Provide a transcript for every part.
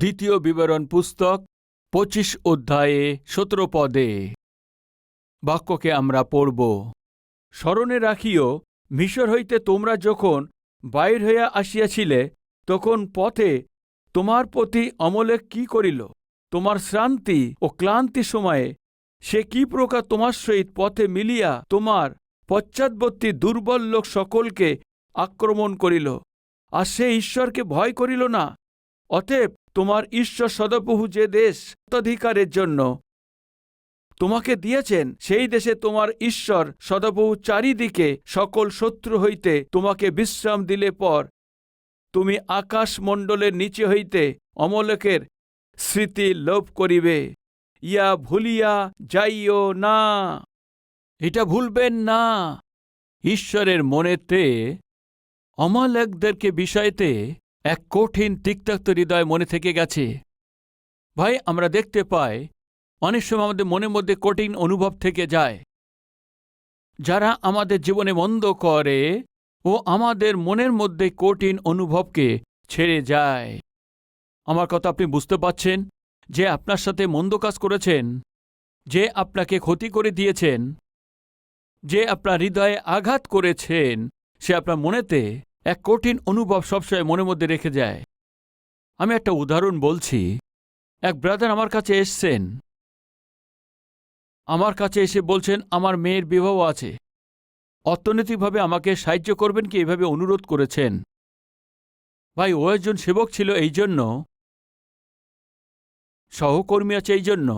দ্বিতীয় বিবরণ পুস্তক ২৫ অধ্যায়ে ১৭ পদে বাক্যকে আমরা পড়ব। স্মরণে রাখিও, মিশর হইতে তোমরা যখন বাহির হইয়া আসিয়াছিলে, তখন পথে তোমার প্রতি অমলেক কি করিল? তোমার শ্রান্তি ও ক্লান্তি সময়ে সে কি প্রকার তোমার সহিত পথে মিলিয়া তোমার পশ্চাৎবর্তী দুর্বল লোক সকলকে আক্রমণ করিল, আর সে ঈশ্বরকে ভয় করিল না। অতএব তোমার ঈশ্বর সদাপ্রভু যে দেশ অধিকারের জন্য তোমাকে দিয়েছেন, সেই দেশে তোমার ঈশ্বর সদাপ্রভু চারিদিকে সকল শত্রু হইতে তোমাকে বিশ্রাম দিলে পর তুমি আকাশমণ্ডলের নিচে হইতে অমলেকের স্মৃতি লোপ করিবে। ইয়া ভুলিয়া যাইও না। এটা ভুলবেন না। ঈশ্বরের মনেতে অমলেকদেরকে বিষয়তে এক কঠিন তিক্তাক্ত হৃদয় মনে থেকে গেছে। ভাই, আমরা দেখতে পাই অনেক সময় আমাদের মনের মধ্যে কঠিন অনুভব থেকে যায়। যারা আমাদের জীবনে মন্দ করে ও আমাদের মনের মধ্যে কঠিন অনুভবকে ছেড়ে যায়। আমার কথা আপনি বুঝতে পারছেন? যে আপনার সাথে মন্দ কাজ করেছেন, যে আপনাকে ক্ষতি করে দিয়েছেন, যে আপনার হৃদয়ে আঘাত করেছেন, সে আপনার মনেতে এক কঠিন অনুভব সবসময় মনের মধ্যে রেখে যায়। আমি একটা উদাহরণ বলছি। এক ব্রাদার আমার কাছে এসছেন। আমার কাছে এসে বলছেন, আমার মেয়ের বিবাহ আছে, অর্থনৈতিকভাবে আমাকে সাহায্য করবেন কি, এভাবে অনুরোধ করেছেন। ভাই, ও একজন সেবক ছিল, এই জন্য সহকর্মী আছে, এই জন্য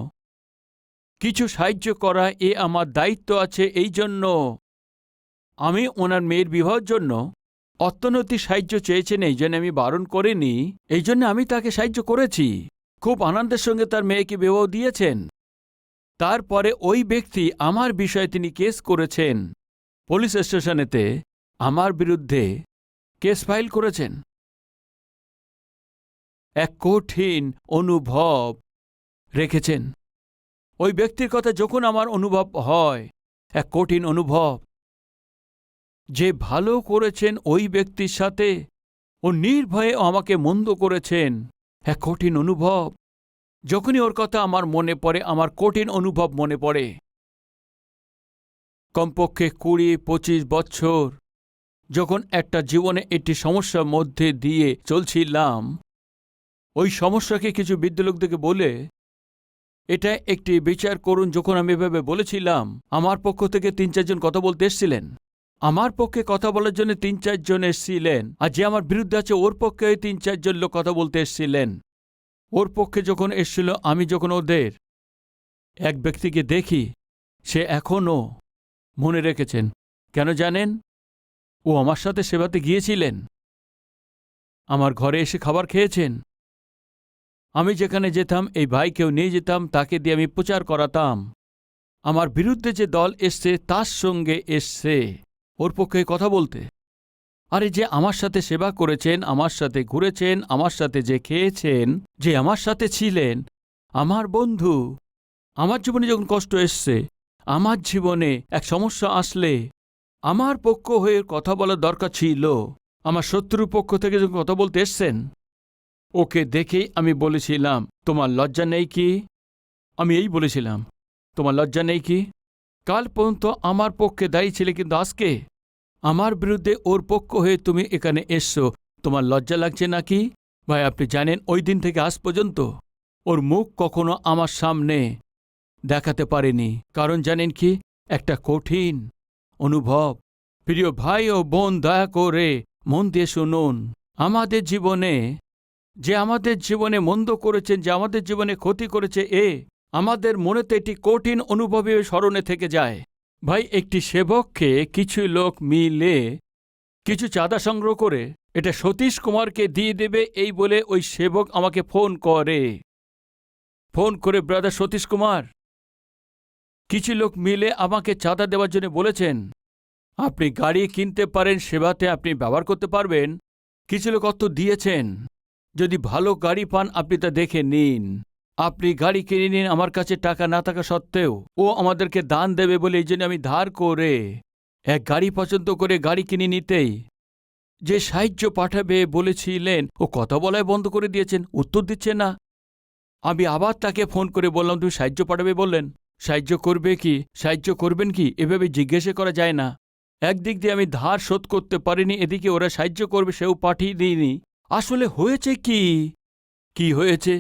কিছু সাহায্য করা এ আমার দায়িত্ব আছে। এই জন্য আমি ওনার মেয়ের বিবাহের জন্য অর্থনৈতিক সাহায্য চেয়েছেন, এই জন্য আমি বারণ করিনি, এই জন্য আমি তাকে সাহায্য করেছি। খুব আনন্দের সঙ্গে তার মেয়েকে বিবাহ দিয়েছেন। তারপরে ওই ব্যক্তি আমার বিষয়ে তিনি কেস করেছেন, পুলিশ স্টেশনেতে আমার বিরুদ্ধে কেস ফাইল করেছেন। এক কঠিন অনুভব রেখেছেন। ওই ব্যক্তির কথা যখন আমার অনুভব হয়, এক কঠিন অনুভব, যে ভালো করেছেন ওই ব্যক্তির সাথে ও নির্ভয়ে আমাকে মন্দ করেছেন, এক কঠিন অনুভব। যখনই ওর কথা আমার মনে পড়ে, আমার কঠিন অনুভব মনে পড়ে। কমপক্ষে ২০-২৫ বছর যখন একটা জীবনে একটি সমস্যার মধ্যে দিয়ে চলছিলাম, ওই সমস্যাকে কিছু বৃদ্ধ লোকদেরকে বলে এটা একটি বিচার করুন। যখন আমি এভাবে বলেছিলাম, আমার পক্ষ থেকে ৩-৪ জন কথা বলতে এসেছিলেন। আমার পক্ষে কথা বলার জন্য ৩-৪ জন এসেছিলেন, আর যে আমার বিরুদ্ধে আছে ওর পক্ষে ৩-৪ জন লোক কথা বলতে এসেছিলেন। ওর পক্ষে যখন এসেছিল, আমি যখন ওদের এক ব্যক্তিকে দেখি, সে এখনও মনে রেখেছেন। কেন জানেন? ও আমার সাথে সেবাতে গিয়েছিলেন, আমার ঘরে এসে খাবার খেয়েছেন। আমি যেখানে যেতাম, এই ভাইকেও নিয়ে যেতাম, তাকে দিয়ে আমি প্রচার করাতাম। আমার বিরুদ্ধে যে দল এসছে তার সঙ্গে এসছে ওর পক্ষে কথা বলতে। আরে, যে আমার সাথে সেবা করেছেন, আমার সাথে ঘুরেছেন, আমার সাথে যে খেয়েছেন, যে আমার সাথে ছিলেন, আমার বন্ধু, আমার জীবনে যখন কষ্ট এসছে, আমার জীবনে এক সমস্যা আসলে আমার পক্ষ হয়ে কথা বলার দরকার ছিল। আমার শত্রুর পক্ষ থেকে যখন কথা বলতে এসছেন, ওকে দেখেই আমি বলেছিলাম, তোমার লজ্জা নেই কি? আমি এই বলেছিলাম, তোমার লজ্জা নেই কি? কাল পর্যন্ত আমার পক্ষে দায়ী ছিলে, কিন্তু আজকে আমার বিরুদ্ধে ওর পক্ষ হয়ে তুমি এখানে এসছো, তোমার লজ্জা লাগছে নাকি? ভাই, আপনি জানেন, ওই দিন থেকে আজ পর্যন্ত ওর মুখ কখনো আমার সামনে দেখাতে পারেনি। কারণ জানেন কি? একটা কঠিন অনুভব। প্রিয় ভাই ও বোন, দয়া করে মন দিয়ে শুনুন। আমাদের জীবনে যে আমাদের জীবনে মন্দ করেছেন, যে আমাদের জীবনে ক্ষতি করেছে, আমাদের মনেতে একটি কঠিন অনুভবে স্মরণে থেকে যায়। ভাই, একটি সেবককে কিছু লোক মিলে কিছু চাঁদা সংগ্রহ করে এটা সতীশ কুমারকে দিয়ে দেবে এই বলে ওই সেবক আমাকে ফোন করে, ব্রাদার সতীশ কুমার, কিছু লোক মিলে আমাকে চাঁদা দেওয়ার জন্য বলেছেন, আপনি গাড়ি কিনতে পারেন, সেবাতে আপনি ব্যবহার করতে পারবেন। কিছু লোক অর্থ দিয়েছেন, যদি ভালো গাড়ি পান আপনি তা দেখে নিন, আপনি গাড়ি কিনে নিন। আমার কাছে টাকা না থাকা সত্ত্বেও ও আমাদেরকে দান দেবে বলে এই জন্য আমি ধার করে এক গাড়ি পছন্দ করে গাড়ি কিনে নিতেই যে সাহায্য পাঠাবে বলেছিলেন ও কথা বলায় বন্ধ করে দিয়েছেন, উত্তর দিচ্ছে না। আমি আবার তাকে ফোন করে বললাম, তুমি সাহায্য পাঠাবে বললেন, সাহায্য করবে কি, সাহায্য করবেন কি, এভাবে জিজ্ঞাসা করা যায় না। একদিক দিয়ে আমি ধার শোধ করতে পারিনি, এদিকে ওরা সাহায্য করবে সেও পাঠিয়ে দিইনি। আসলে হয়েছে কি, কি হয়েছে,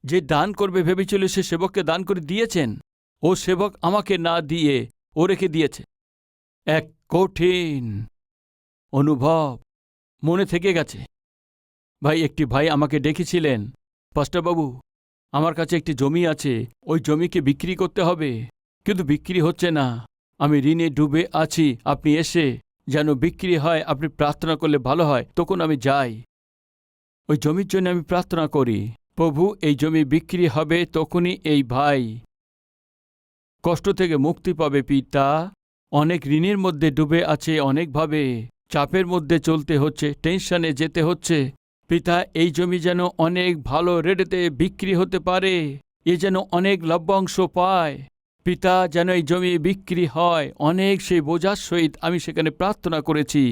যে দান করবে ভেবেছিল সে সেবককে দান করে দিয়েছেন, ও সেবক আমাকে না দিয়ে ও রেখে দিয়েছে। এক কঠিন অনুভব মনে থেকে গেছে। একটি ভাই আমাকে ডেকেছিলেন, পাস্টারবাবু আমার কাছে একটি জমি আছে, ওই জমিকে বিক্রি করতে হবে, কিন্তু বিক্রি হচ্ছে না, আমি ঋণে ডুবে আছি, আপনি এসে যেন বিক্রি হয়, আপনি প্রার্থনা করলে ভালো হয়। তখন আমি যাই, ওই জমির জন্য আমি প্রার্থনা করি, প্রভু এই জমি বিক্রি হবে। তখনই এই ভাই কষ্ট থেকে মুক্তি পাবে। পিতা অনেক ঋণের মধ্যে ডুবে আছে, অনেকভাবে চাপের মধ্যে চলতে হচ্ছে, টেনশনে যেতে হচ্ছে। পিতা এই জমি যেন অনেক ভালো রেটেতে বিক্রি হতে পারে, এ যেন অনেক লভ্যাংশ পায়। পিতা যেন এই জমি বিক্রি হয়, অনেক সেই বোঝার সহিত আমি সেখানে প্রার্থনা করেছি।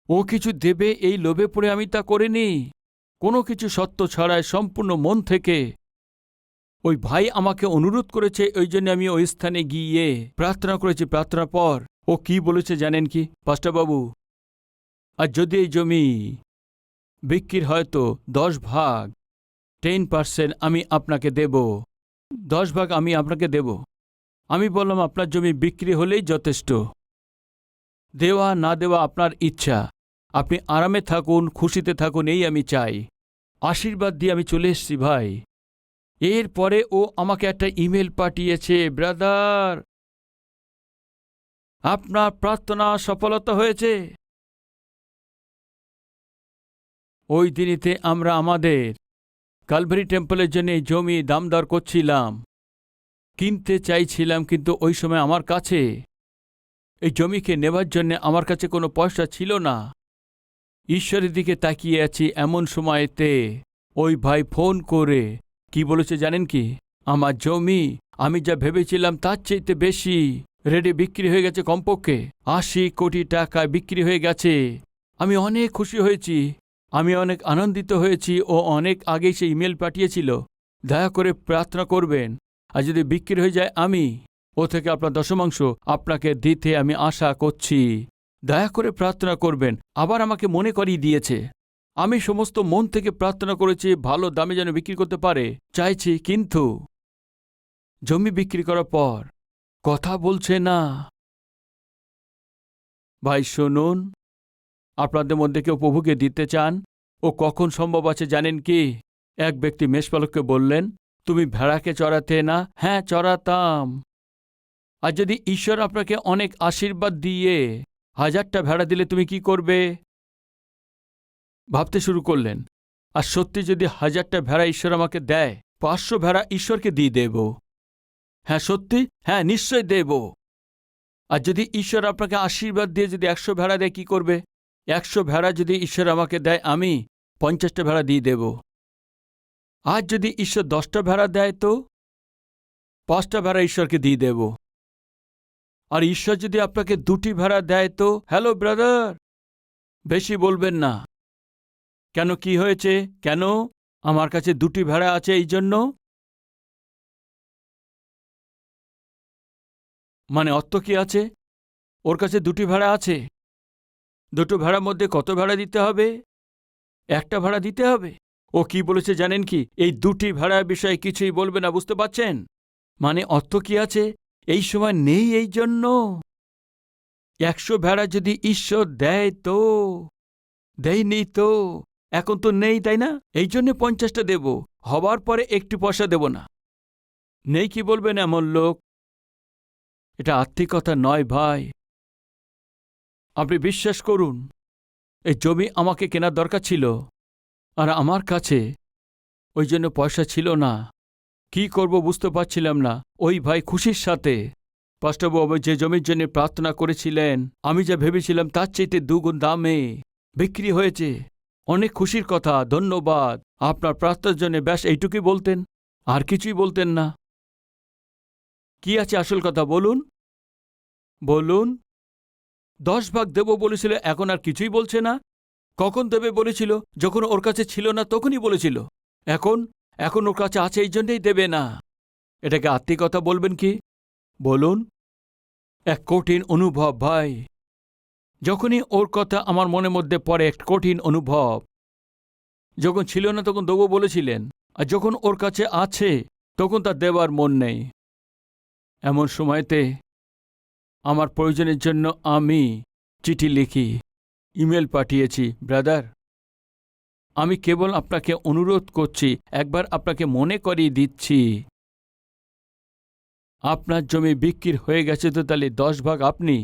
ও কিছু দেবে এই লোভে পড়ে আমি তা করিনি, কোনো কিছু সত্য ছাড়াই সম্পূর্ণ মন থেকে। ওই ভাই আমাকে অনুরোধ করেছে, ওই জন্য আমি ওই স্থানে গিয়ে প্রার্থনা করেছি। প্রার্থনার পর ও কি বলেছে জানেন কি, পাস্টারবাবু আর যদি এই জমি বিক্রির হয়তো 10 ভাগ 10% আমি আপনাকে দেব, 10 ভাগ আমি আপনাকে দেব। আমি বললাম আপনার জমি বিক্রি হলেই যথেষ্ট, দেওয়া না দেওয়া আপনার ইচ্ছা, আপনি আরামে থাকুন, খুশিতে থাকুন, এই আমি চাই। আশীর্বাদ দিয়ে আমি চলে এসেছি ভাই। এরপরে ও আমাকে একটা ইমেল পাঠিয়েছে, ব্রাদার আপনার প্রার্থনা সফলতা হয়েছে। ওই দিনেতে আমরা আমাদের ক্যালভারি টেম্পলের জন্য জমি দাম দর করছিলাম, কিনতে চাইছিলাম, কিন্তু ওই সময় আমার কাছে এই জমিকে নেবার জন্য আমার কাছে কোনো পয়সা ছিল না। ঈশ্বরের দিকে তাকিয়ে আছি, এমন সময়তে ওই ভাই ফোন করে কি বলেছে জানেন কি, আমার জমি আমি যা ভেবেছিলাম তার চাইতে বেশি রেটে বিক্রি হয়ে গেছে, কমপক্ষে 80 কোটি টাকায় বিক্রি হয়ে গেছে। আমি অনেক খুশি হয়েছি, আমি অনেক আনন্দিত হয়েছি। ও অনেক আগেই সে ইমেল পাঠিয়েছিল, দয়া করে প্রার্থনা করবেন, আর যদি বিক্রি হয়ে যায় আমি ও থেকে আপনার দশমাংশ আপনাকে দিতে আমি আশা করছি, দয়া করে প্রার্থনা করবেন। আবার আমাকে মনে করিয়ে দিয়েছে, আমি সমস্ত মন থেকে প্রার্থনা করেছি ভালো দামে যেন বিক্রি করতে পারে চাইছি, কিন্তু জমি বিক্রি করার পর কথা বলছে না। ভাই শুনুন, আপনাদের মধ্যে কেউ প্রভুকে দিতে চান, ও কখন সম্ভব আছে জানেন কি, এক ব্যক্তি মেষপালককে বললেন, তুমি ভেড়াকে চড়াতে না? হ্যাঁ চড়াতাম। আর যদি ঈশ্বর আপনাকে অনেক আশীর্বাদ দিয়ে 1000টা ভেড়া দিলে তুমি কি করবে? ভাবতে শুরু করলেন, আর সত্যি যদি 1000টা ভেড়া ঈশ্বর আমাকে দেয়, 500 ভেড়া ঈশ্বরকে দিয়ে দেব। হ্যাঁ সত্যি, হ্যাঁ নিশ্চয় দেব। আর যদি ঈশ্বর আপনাকে আশীর্বাদ দিয়ে যদি 100 ভেড়া দেয় কি করবে? 100 ভেড়া যদি ঈশ্বর আমাকে দেয়, আমি 50টা ভেড়া দিয়ে দেব। আর যদি ঈশ্বর 10টা ভেড়া দেয় তো 5টা ভেড়া ঈশ্বরকে দিয়ে দেব। আর ঈশ্বর যদি আপনাকে 2টি ভেড়া দেয় তো, হ্যালো ব্রাদার, বেশি বলবেন না। কেন, কি হয়েছে? কেন? আমার কাছে 2টি ভেড়া আছে এই জন্য। মানে অর্থ কি আছে? ওর কাছে 2টি ভেড়া আছে, 2টো ভেড়ার মধ্যে কত ভেড়া দিতে হবে? 1টা ভেড়া দিতে হবে। ও কি বলেছে জানেন কি, এই 2টি ভেড়ার বিষয়ে কিছুই বলবে না, বুঝতে পারছেন? মানে অর্থ কি আছে, এই সময় নেই এই জন্য। 100 ভেড়া যদি ঈশ্বর দেয় তো, দেয়নি তো, এখন তো নেই, তাই না? এই জন্য 50টা দেব, হবার পরে একটু পয়সা দেব না। নেই কি বলবেন এমন লোক? এটা আত্মিকতা নয় ভাই। আপনি বিশ্বাস করুন, এই জমি আমাকে কেনার দরকার ছিল, আর আমার কাছে ওই জন্য পয়সা ছিল না। কি করব বুঝতে পারছিলাম না। ওই ভাই খুশির সাথে, পাস্টারবাবু যে জমির জন্য প্রার্থনা করেছিলেন, আমি যা ভেবেছিলাম তার চাইতে 2 গুণ দামে বিক্রি হয়েছে। অনেক খুশির কথা, ধন্যবাদ আপনার প্রার্থনার জন্য। ব্যাস এইটুকুই বলতেন, আর কিছুই বলতেন না। কি আছে আসল কথা বলুন, বলুন? 10 ভাগ দেব বলেছিল, এখন আর কিছুই বলছে না। কখন দেবে বলেছিল? যখন ওর কাছে ছিল না তখনই বলেছিল। এখন এখন ওর কাছে আছে, এই জন্যই দেবে না। এটাকে আত্মিকতা বলবেন কি? বলুন। এক কঠিন অনুভব ভাই। যখনই ওর কথা আমার মনের মধ্যে পড়ে, এক কঠিন অনুভব। যখন ছিল না তখন দেবো বলেছিলেন, আর যখন ওর কাছে আছে তখন তার দেবার মন নেই। এমন সময়তে আমার প্রয়োজনের জন্য আমি চিঠি লিখি, ইমেল পাঠিয়েছি, ব্রাদার আমি কেবল আপনাকে অনুরোধ করছি, একবার আপনাকে মনে করিয়ে দিচ্ছি, আপনার জমি বিক্রি হয়ে গেছে, তো তাহলে 10 ভাগ আপনি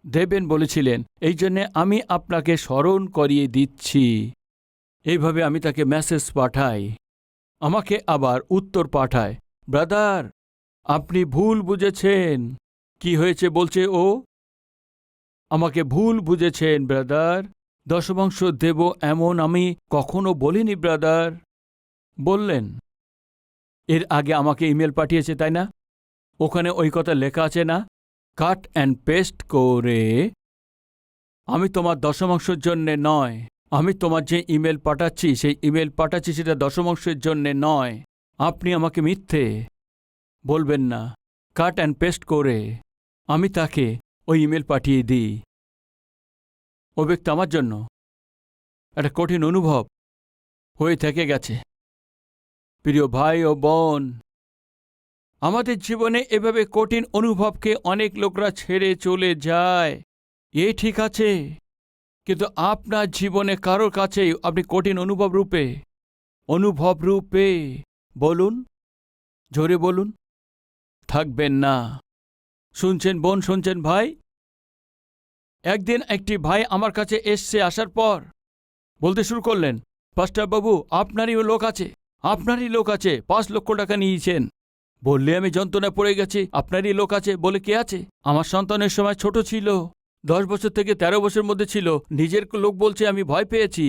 দেবেন বলেছিলেন, এই জন্যে আমি আপনাকে স্মরণ করিয়ে দিচ্ছি। এইভাবে আমি তাকে মেসেজ পাঠাই, আমাকে আবার উত্তর পাঠায়, ব্রাদার আপনি ভুল বুঝেছেন। কি হয়েছে বলছে ও? আমাকে ভুল বুঝেছেন ব্রাদার, দশমাংশ দেব এমন আমি কখনো বলিনি ব্রাদার। বললেন, এর আগে আমাকে ইমেল পাঠিয়েছে তাই না? ওখানে ওই কথা লেখা আছে না? কাট অ্যান্ড পেস্ট করে, আমি তোমার দশমাংশের জন্যে নয়, আমি তোমার যে ইমেল পাঠাচ্ছি সেই ইমেল পাঠাচ্ছি সেটা দশমাংশের জন্যে নয়। আপনি আমাকে মিথ্যে বলবেন না। কাট অ্যান্ড পেস্ট করে আমি তাকে ওই ইমেল পাঠিয়ে দিই। ও ব্যক্তি আমার জন্য একটা কঠিন অনুভব হয়ে থেকে গেছে। প্রিয় ভাই ও বোন, আমাদের জীবনে এভাবে কঠিন অনুভবকে অনেক লোকরা ছেড়ে চলে যায়। এ ঠিক আছে, কিন্তু আপনার জীবনে কারোর কাছেই আপনি কঠিন অনুভব রূপে বলুন, জোরে বলুন, থাকবেন না। শুনছেন বোন, শুনছেন ভাই? একদিন একটি ভাই আমার কাছে আসার পর বলতে শুরু করলেন, পাস্টার বাবু আপনারই লোক আছে 5 লক্ষ টাকা নিয়েছেন। বললে আমি যন্ত্রণায় পড়ে গেছি। আপনারই লোক আছে বলে কে আছে? আমার সন্তানের সময় ছোট ছিল, 10 বছর থেকে 13 বছরের মধ্যে ছিল। নিজের লোক বলছে, আমি ভয় পেয়েছি।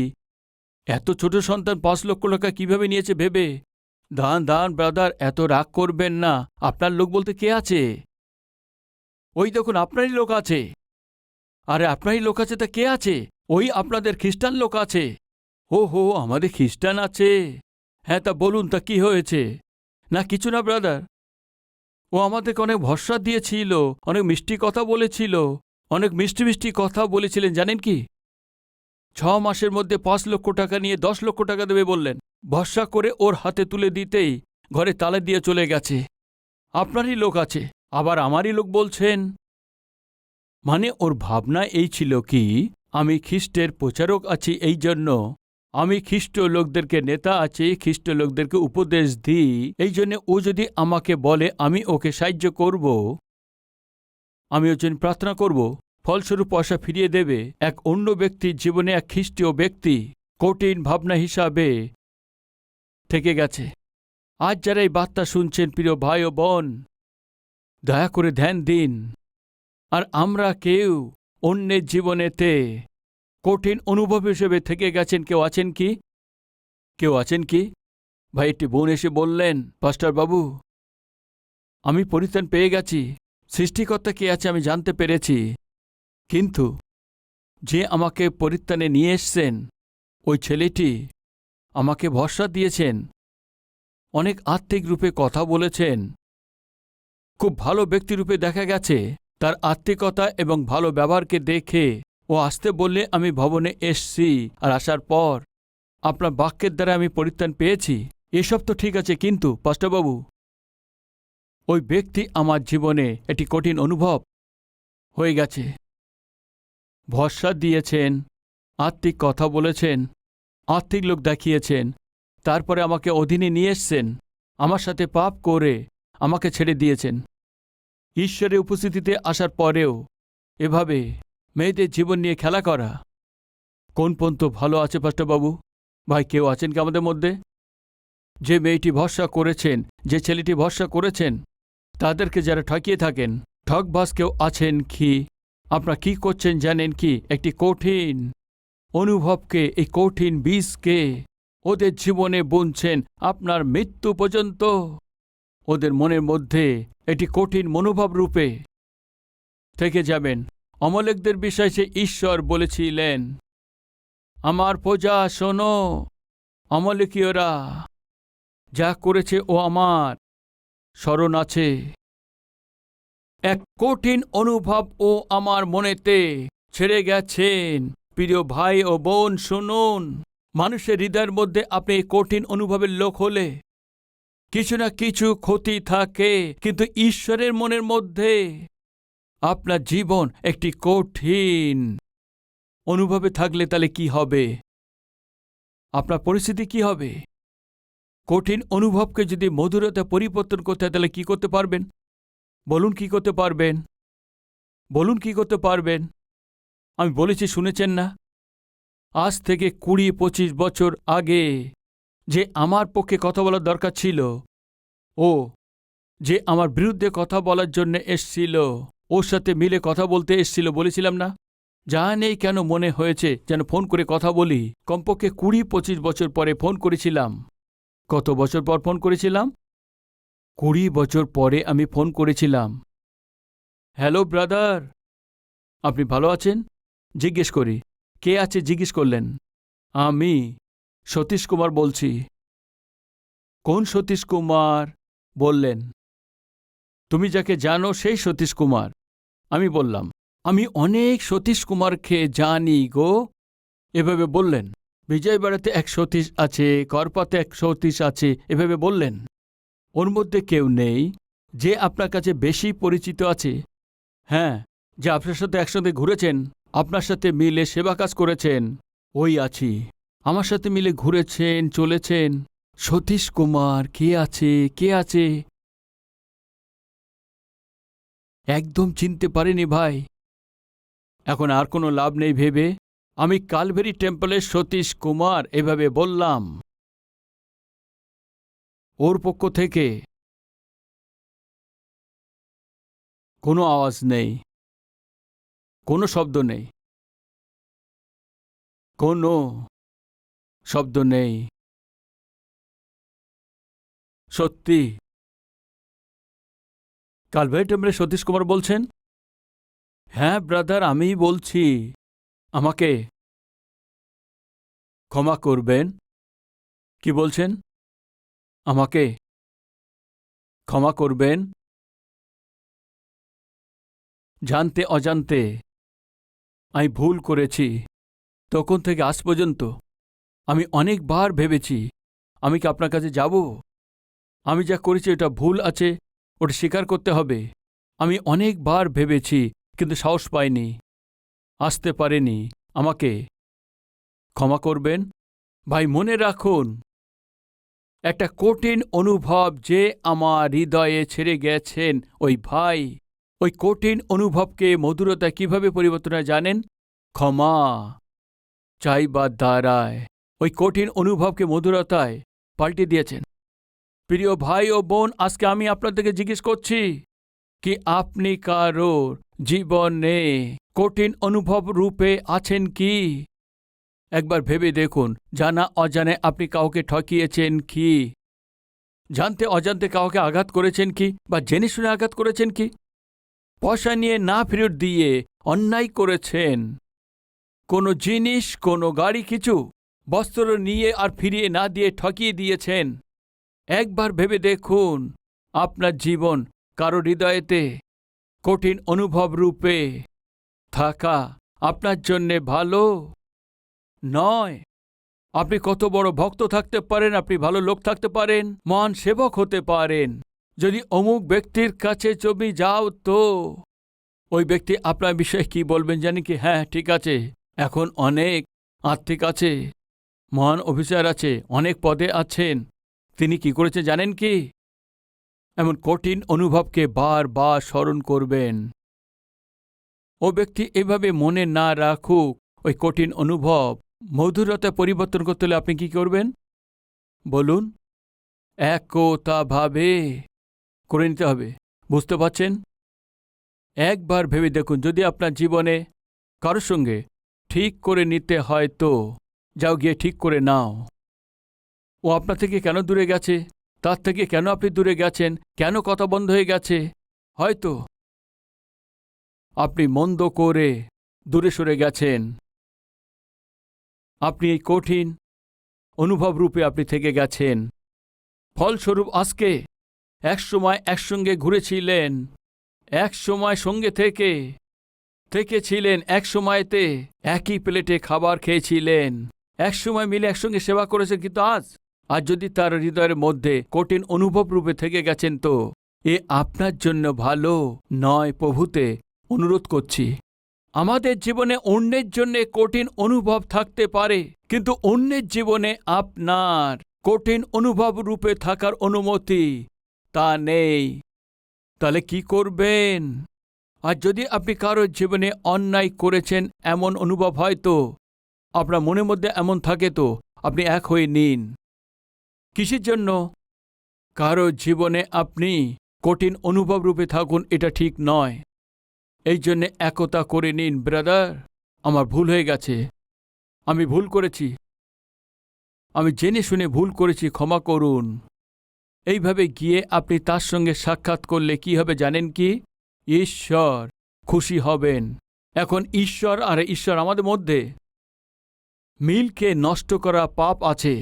এত ছোট সন্তান 5 লক্ষ টাকা কিভাবে নিয়েছে ভেবে। দান ব্রাদার, এত রাগ করবেন না। আপনার লোক বলতে কে আছে? ওই দেখুন আপনারই লোক আছে। আরে আপনারই লোক আছে তা কে আছে? ওই আপনাদের খ্রিস্টান লোক আছে। ও হো, আমাদের খ্রিস্টান আছে। হ্যাঁ, তা বলুন, তা কি হয়েছে? না কিছু না ব্রাদার, ও আমাদেরকে অনেক ভরসা দিয়েছিল, অনেক মিষ্টি কথা বলেছিল, অনেক মিষ্টি কথা বলেছিলেন। জানেন কি, 6 মাসের মধ্যে 5 লক্ষ টাকা নিয়ে 10 লক্ষ টাকা দেবে বললেন। ভরসা করে ওর হাতে তুলে দিতেই ঘরে তালা দিয়ে চলে গেছে। আপনারই লোক আছে, আবার আমারই লোক বলছেন। মানে ওর ভাবনা এই ছিল কি, আমি খ্রিস্টের প্রচারক আছি, এই জন্য আমি খ্রিস্ট লোকদেরকে নেতা আছি, খ্রিস্ট লোকদেরকে উপদেশ দিই, এই জন্য ও যদি আমাকে বলে আমি ওকে সাহায্য করব, আমি ওর জন্য প্রার্থনা করব, ফলস্বরূপ পয়সা ফিরিয়ে দেবে। এক অন্য ব্যক্তির জীবনে এক খ্রিস্টীয় ব্যক্তি কঠিন ভাবনা হিসাবে থেকে গেছে। আজ যারা এই বার্তা শুনছেন প্রিয় ভাই ও বোন, দয়া করে ধ্যান দিন। আর আমরা কেউ অন্যের জীবনেতে কঠিন অনুভব হিসেবে থেকে গেছেন কেউ আছেন কি? ভাই একটি বোন এসে বললেন, পাস্টার বাবু আমি পরিত্রাণ পেয়ে গেছি, সৃষ্টিকর্তা কে আছে আমি জানতে পেরেছি, কিন্তু যে আমাকে পরিত্রাণে নিয়ে এসছেন ওই ছেলেটি আমাকে ভরসা দিয়েছেন, অনেক আত্মিক রূপে কথা বলেছেন, খুব ভালো ব্যক্তিরূপে দেখা গেছে। তার আত্মিকতা এবং ভালো ব্যবহারকে দেখে ও আসতে বললে আমি ভবনে এসছি, আর আসার পর আপনার বাক্যের দ্বারা আমি পরিত্রাণ পেয়েছি। এসব তো ঠিক আছে, কিন্তু পাস্টারবাবু ওই ব্যক্তি আমার জীবনে একটি কঠিন অনুভব হয়ে গেছে। ভরসা দিয়েছেন, আত্মিক কথা বলেছেন, আত্মিক লোক দেখিয়েছেন, তারপরে আমাকে অধীনে নিয়ে এসছেন, আমার সাথে পাপ করে আমাকে ছেড়ে দিয়েছেন। ঈশ্বরের উপস্থিতিতে আসার পরেও এভাবে মেয়েদের জীবন নিয়ে খেলা করা কোন পন্থ ভালো আছে পাস্টারবাবু? ভাই কেউ আছেন কি আমাদের মধ্যে? যে মেয়েটি ভরসা করেছেন, যে ছেলেটি ভরসা করেছেন, তাদেরকে যারা ঠকিয়ে থাকেন, ঠকবাজ কেউ আছেন কি? আপনারা কি করছেন জানেন কি? একটি কঠিন অনুভবকে, এই কঠিন বীজকে ওদের জীবনে বুনছেন আপনার মৃত্যু পর্যন্ত। ওদের মনের মধ্যে একটি কঠিন মনোভাব রূপে থেকে যাবেন। অমলেকদের বিষয়ে সে ঈশ্বর বলেছিলেন, আমার প্রজা শোনো, অমলেকীয়রা যা করেছে ও আমার স্মরণ আছে। এক কঠিন অনুভব ও আমার মনেতে ছেড়ে গেছেন। প্রিয় ভাই ও বোন শুনুন, মানুষের হৃদয়ের মধ্যে আপনি কঠিন অনুভবের লোক হলে কিছু না কিছু ক্ষতি থাকে, কিন্তু ঈশ্বরের মনের মধ্যে আপনার জীবন একটি কঠিন অনুভবে থাকলে তাহলে কি হবে? আপনার পরিস্থিতি কি হবে? কঠিন অনুভবকে যদি মধুরতা পরিবর্তন করতে হয় তাহলে কি করতে পারবেন? বলুন কি করতে পারবেন? বলুন কি করতে পারবেন? আমি বলেছি, শুনেছেন না? আজ থেকে ২০-২৫ বছর আগে যে আমার পক্ষে কথা বলার দরকার ছিল, ও যে আমার বিরুদ্ধে কথা বলার জন্য এসছিল, ওর সাথে মিলে কথা বলতে এসছিল, বলেছিলাম না? যা নেই কেন মনে হয়েছে যেন ফোন করে কথা বলি। কমপক্ষে ২০-২৫ বছর পরে ফোন করেছিলাম। কত বছর পর ফোন করেছিলাম? ২০ বছর পরে আমি ফোন করেছিলাম। হ্যালো ব্রাদার, আপনি ভালো আছেন? জিজ্ঞেস করি, কে আছে জিজ্ঞেস করলেন। আমি সতীশ কুমার বলছি। কোন সতীশ কুমার? বললেন, তুমি যাকে জানো সেই সতীশ কুমার। আমি বললাম, আমি অনেক সতীশ কুমারকে জানি গো। এভাবে বললেন। বিজয়বাড়াতে এক সতীশ আছে, করপাতে এক সতীশ আছে, এভাবে বললেন। ওর মধ্যে কেউ নেই যে আপনার কাছে বেশি পরিচিত আছে? হ্যাঁ, যে আপনার সাথে একসঙ্গে ঘুরেছেন, আপনার সাথে মিলে সেবা কাজ করেছেন, ওই আছি। আমার সাথে মিলে ঘুরেছেন, চলেছেন। সতীশ কুমার কে আছে? কে আছে? একদম চিনতে পারিনি ভাই। এখন আর কোনো লাভ নেই ভেবে আমি কালভেরি টেম্পলের সতীশ কুমার এভাবে বললাম। ওর পক্ষ থেকে কোনো আওয়াজ নেই, কোনো শব্দ নেই, কোনো শব্দ নেই। সত্যি কালভেরি টেম্পলের সতীশ কুমার বলছেন? হ্যাঁ ব্রাদার, আমিই বলছি। আমাকে ক্ষমা করবেন। কি বলছেন? আমাকে ক্ষমা করবেন। জানতে অজান্তে আমি ভুল করেছি। তখন থেকে আজ পর্যন্ত আমি অনেকবার ভেবেছি আমি কি আপনার কাছে যাব? আমি যা করেছি ওটা ভুল আছে, ওটা স্বীকার করতে হবে। আমি অনেকবার ভেবেছি, কিন্তু সাহস পাইনি, আসতে পারেনি। আমাকে ক্ষমা করবেন। ভাই মনে রাখুন, একটা কঠিন অনুভব যে আমার হৃদয়ে ছেড়ে গেছেন ওই ভাই, ওই কঠিন অনুভবকে মধুরতা কিভাবে পরিবর্তন হয় জানেন? ক্ষমা চাইবার দ্বারায় ওই কঠিন অনুভবকে মধুরতায় পাল্টে দিয়েছেন। প্রিয় ভাই ও বোন, আজকে আমি আপনাদেরকে জিজ্ঞেস করছি কি আপনি কারোর জীবনে কঠিন অনুভব রূপে আছেন কি? একবার ভেবে দেখুন, জানা অজানে আপনি কাউকে ঠকিয়েছেন কি? জানতে অজান্তে কাউকে আঘাত করেছেন কি, বা জেনে শুনে আঘাত করেছেন কি? পয়সা নিয়ে না ফেরত দিয়ে অন্যায় করেছেন। কোনো জিনিস, কোনো গাড়ি, কিছু বস্ত্র নিয়ে আর ফিরিয়ে না দিয়ে ঠকিয়ে দিয়েছেন। একবার ভেবে দেখুন, আপনার জীবন কারো হৃদয়েতে কঠিন অনুভব রূপে থাকা আপনার জন্যে ভালো নয়। আপনি কত বড় ভক্ত থাকতে পারেন, আপনি ভালো লোক থাকতে পারেন, মহান সেবক হতে পারেন। যদি অমুক ব্যক্তির কাছে তুমি যাও তো ওই ব্যক্তি আপনার বিষয়ে কি বলবেন জানি কি? হ্যাঁ ঠিক আছে, এখন অনেক আর্থিক আছে, মহান অফিসার আছে, অনেক পদে আছেন। তিনি কি করেছে জানেন কি? এমন কঠিন অনুভবকে বারবার স্মরণ করবেন। ও ব্যক্তি এভাবে মনে না রাখুক। ওই কঠিন অনুভব মধুরতা পরিবর্তন করতে হলে আপনি কি করবেন বলুন? একতাভাবে করে নিতে হবে। বুঝতে পারছেন? একবার ভেবে দেখুন, যদি আপনার জীবনে কারোর সঙ্গে ঠিক করে নিতে হয় তো যাও গিয়ে ঠিক করে নাও। ও আপনার থেকে কেন দূরে গেছে? তার থেকে কেন আপনি দূরে গেছেন? কেন কথা বন্ধ হয়ে গেছে? হয়তো আপনি মন্দ করে দূরে সরে গেছেন, আপনি এই কঠিন অনুভব রূপে আপনি থেকে গেছেন। ফলস্বরূপ আজকে একসময় একসঙ্গে ঘুরেছিলেন, একসময় সঙ্গে থেকেছিলেন, এক সময়তে একই প্লেটে খাবার খেয়েছিলেন, একসময় মিলে একসঙ্গে সেবা করেছেন, কিন্তু আজ যদি তার হৃদয়ের মধ্যে কঠিন অনুভব রূপে থেকে গেছেন, তো এ আপনার জন্য ভালো নয়। প্রভুতে অনুরোধ করছি, আমাদের জীবনে অন্যের জন্য কঠিন অনুভব থাকতে পারে, কিন্তু অন্যের জীবনে আপনার কঠিন অনুভব রূপে থাকার অনুমতি তা নেই। তাহলে কি করবেন? আর যদি আপনি কারোর জীবনে অন্যায় করেছেন এমন অনুভব হয়, তো আপনার মনের মধ্যে এমন থাকে, তো আপনি এক হয়ে নিন। কিসের জন্য? কারোর জীবনে আপনি কঠিন অনুভব রূপে থাকুন, এটা ঠিক নয়। এই জন্যে একতা করে নিন, ব্রাদার, আমার ভুল হয়ে গেছে, আমি ভুল করেছি, আমি জেনে শুনে ভুল করেছি, ক্ষমা করুন। এইভাবে গিয়ে আপনি তার সঙ্গে সাক্ষাৎ করলে কি হবে জানেন কি? ঈশ্বর খুশি হবেন। এখন ঈশ্বর আমাদের মধ্যে মিলকে নষ্ট করা পাপ আছে।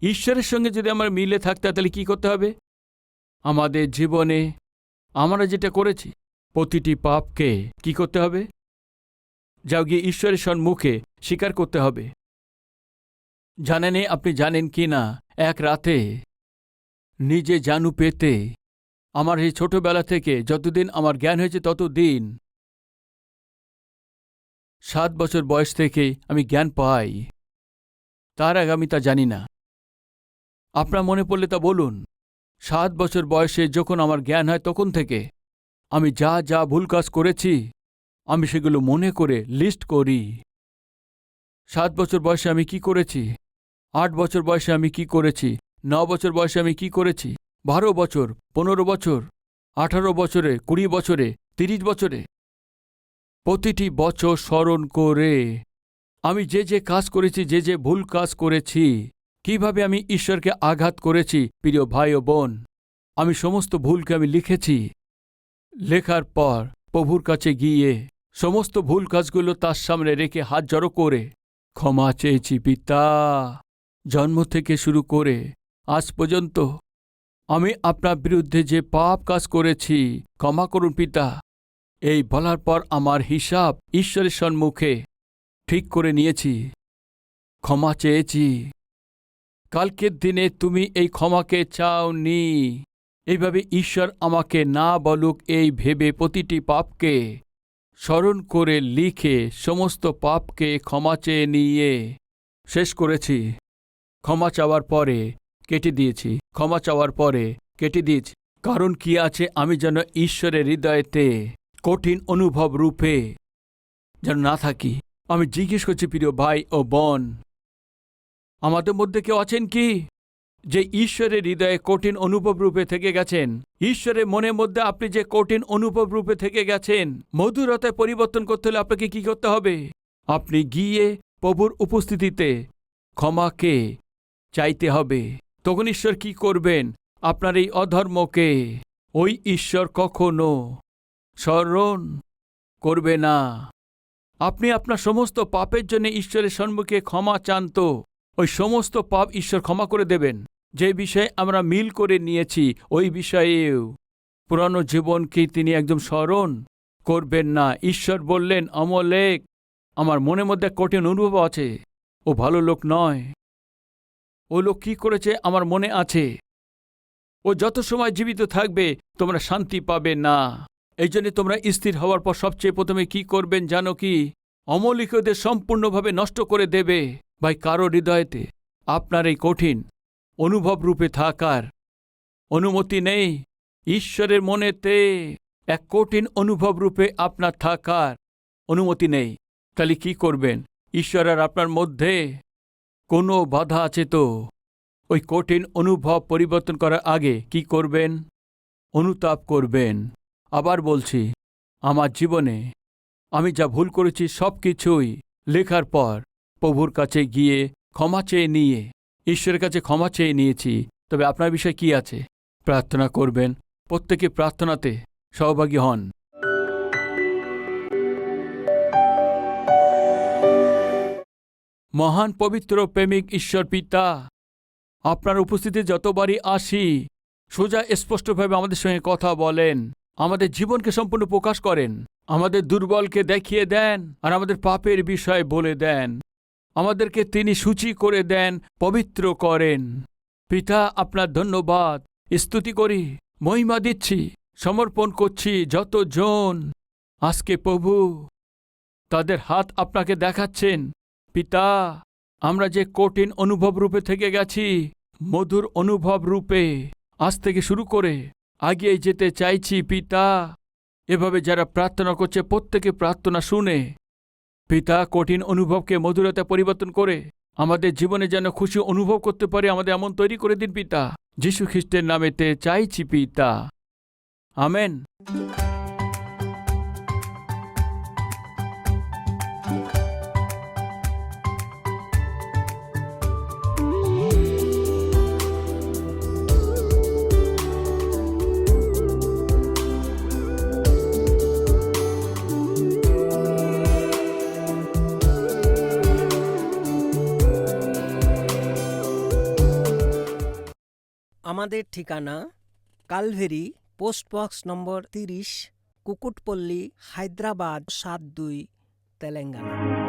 ঈশ্বরের সঙ্গে যদি আমরা মিলে থাকতে, তাহলে কি করতে হবে? আমাদের জীবনে আমরা যেটা করেছি প্রতিটি পাপকে কি করতে হবে? যাও গিয়ে ঈশ্বরের সম্মুখে স্বীকার করতে হবে। আপনি জানেন কি না, এক রাতে নিজে জানু পেতে আমার এই ছোটবেলা থেকে যতদিন আমার জ্ঞান হয়েছে ততদিন 7 বছর বয়স থেকে আমি জ্ঞান পাই, তার আগে আমি তা জানি না। আপনার মনে পড়লে তা বলুন। 7 বছর বয়সে যখন আমার জ্ঞান হয় তখন থেকে আমি যা যা ভুল কাজ করেছি আমি সেগুলো মনে করে লিস্ট করি। 7 বছর বয়সে আমি কি করেছি, 8 বছর বয়সে আমি কি করেছি, 9 বছর বয়সে আমি কি করেছি, 12 বছর, 15 বছর, 18 বছরে, 20 বছরে, 30 বছরে, প্রতিটি বছর স্মরণ করে আমি যে যে কাজ করেছি, যে যে ভুল কাজ করেছি, কিভাবে আমি ঈশ্বরকে আঘাত করেছি, প্রিয় ভাই ও বোন, আমি সমস্ত ভুলকে আমি লিখেছি। লেখার পর প্রভুর কাছে গিয়ে সমস্ত ভুল কাজগুলো তার সামনে রেখে হাত জড়ো করে ক্ষমা চেয়েছি। পিতা, জন্ম থেকে শুরু করে আজ পর্যন্ত আমি আপনার বিরুদ্ধে যে পাপ কাজ করেছি ক্ষমা করুন পিতা। এই বলার পর আমার হিসাব ঈশ্বরের সম্মুখে ঠিক করে নিয়েছি, ক্ষমা চেয়েছি। কালকের দিনে তুমি এই ক্ষমাকে চাওনি। এইভাবে ঈশ্বর আমাকে না বলুক এই ভেবে প্রতিটি পাপকে স্মরণ করে লিখে সমস্ত পাপকে ক্ষমা চেয়ে নিয়ে শেষ করেছি। ক্ষমা চাওয়ার পরে কেটে দিয়েছি, ক্ষমা চাওয়ার পরে কেটে দিয়েছি। কারণ কি আছে, আমি যেন ঈশ্বরের হৃদয়েতে কঠিন অনুভব রূপে যেন না থাকি। আমি জিজ্ঞেস করছি প্রিয় ভাই ও বোন, আমাদের মধ্যে কেউ আছেন কি যে ঈশ্বরের হৃদয়ে কঠিন অনুভব রূপে থেকে গেছেন? ঈশ্বরের মনের মধ্যে আপনি যে কঠিন অনুভব রূপে থেকে গেছেন, মধুরতায় পরিবর্তন করতে হলে আপনাকে কি করতে হবে? আপনি গিয়ে প্রভুর উপস্থিতিতে ক্ষমাকে চাইতে হবে। তখন ঈশ্বর কি করবেন? আপনার এই অধর্মকে ওই ঈশ্বর কখনো স্মরণ করবে না। আপনি আপনার সমস্ত পাপের জন্য ঈশ্বরের সম্মুখে ক্ষমা চান, তো ওই সমস্ত পাপ ঈশ্বর ক্ষমা করে দেবেন। যে বিষয়ে আমরা মিল করে নিয়েছি ওই বিষয়েও পুরানো জীবনকে তিনি একদম স্মরণ করবেন না। ঈশ্বর বললেন, অমলেক, আমার মনের মধ্যে কঠিন অনুভব আছে, ও ভালো লোক নয়। ও লোক কি করেছে আমার মনে আছে। ও যত সময় জীবিত থাকবে তোমরা শান্তি পাবে না। এই জন্য তোমরা স্থির হওয়ার পর সবচেয়ে প্রথমে কি করবেন জানো কি? অমলিকদের সম্পূর্ণভাবে নষ্ট করে দেবে। ভাই, কারো হৃদয়েতে আপনার এই কঠিন অনুভব রূপে থাকার অনুমতি নেই। ঈশ্বরের মনেতে এক কঠিন অনুভব রূপে আপনার থাকার অনুমতি নেই। তাহলে কি করবেন? ঈশ্বর আর আপনার মধ্যে কোনো বাধা আছে তো ওই কঠিন অনুভব পরিবর্তন করার আগে কি করবেন? অনুতাপ করবেন। আবার বলছি, আমার জীবনে আমি যা ভুল করেছি সব কিছুই লেখার পর প্রভুর কাছে গিয়ে ক্ষমা চেয়ে নিয়ে ঈশ্বরের কাছে ক্ষমা চেয়ে নিয়েছি। তবে আপনার বিষয় কি আছে? প্রার্থনা করবেন। প্রত্যেকে প্রার্থনাতে সহভাগী হন। মহান পবিত্র প্রেমিক ঈশ্বর পিতা, আপনার উপস্থিতি যতবারই আসি সোজা স্পষ্টভাবে আমাদের সঙ্গে কথা বলেন, আমাদের জীবনকে সম্পূর্ণ প্রকাশ করেন, আমাদের দুর্বলকে দেখিয়ে দেন আর আমাদের পাপের বিষয় বলে দেন, আমাদেরকে তিনি সূচি করে দেন, পবিত্র করেন। পিতা, আপনার ধন্যবাদ, স্তুতি করি, মহিমা দিচ্ছি, সমর্পণ করছি যতজন আজকে প্রভু তাদের হাত আপনাকে দেখাচ্ছেন। পিতা, আমরা যে কঠিন অনুভব রূপে থেকে গেছি মধুর অনুভব রূপে আজ থেকে শুরু করে এগিয়ে যেতে চাইছি। পিতা, এভাবে যারা প্রার্থনা করছে প্রত্যেকে প্রার্থনা শুনে পিতা কঠিন অনুভবকে মধুরতা পরিবর্তন করে আমাদের জীবনে যেন খুশি অনুভব করতে পারে, আমাদের এমন তৈরি করে দিন পিতা। যীশু খ্রিস্টের নামেতে চাইছি পিতা, আমেন। আমাদের ঠিকানা কালভেরি, পোস্টবক্স নম্বর 30, কুকুটপল্লী, হায়দ্রাবাদ 72, তেলেঙ্গানা।